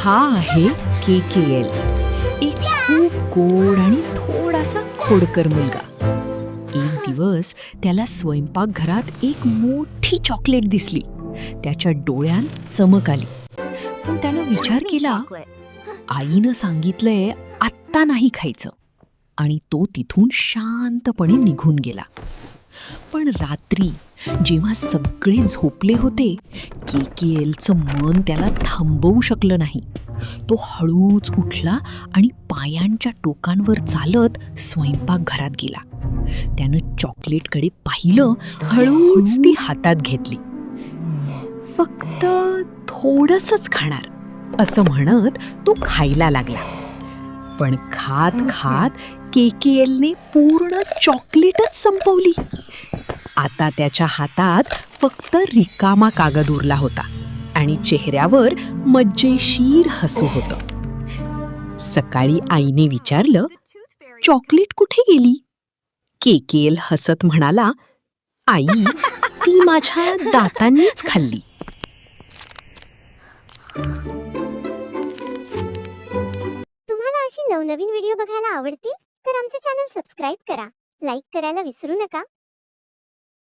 हा आहे KKL, एक खूप गोड आणि थोडासा खोडकर मुलगा. एक दिवस त्याला स्वयंपाकघरात एक मोठी चॉकलेट दिसली. त्याच्या डोळ्यात चमक आली. पण त्यानं विचार केला, आईनं सांगितलंय आत्ता नाही खायचं, आणि तो तिथून शांतपणे निघून गेला. पण रात्री जेव्हा सगळे झोपले होते, KKLचं मन त्याला थांबवू शकलं नाही. तो हळूच उठला आणि पायांच्या टोकांवर चालत स्वयंपाकघरात गेला. त्यानं चॉकलेटकडे पाहिलं, हळूच ती हातात घेतली. फक्त थोडंसंच खाणार असं म्हणत तो खायला लागला. पण खात खात KKLने पूर्ण चॉकलेटच संपवली. आता त्याच्या हातात फक्त रिकामा कागद उरला होता आणि चेहऱ्यावर मज्जेशीर हसू होतं. सकाळी आईने विचारलं, चॉकलेट कुठे गेली? KKL हसत म्हणाला, आई, ती माझ्या दातांनीच खाल्ली. तुम्हाला अशी नवनवीन व्हिडिओ बघायला आवडतील तर आमचे चॅनल सबस्क्राईब करा, लाईक करायला विसरू नका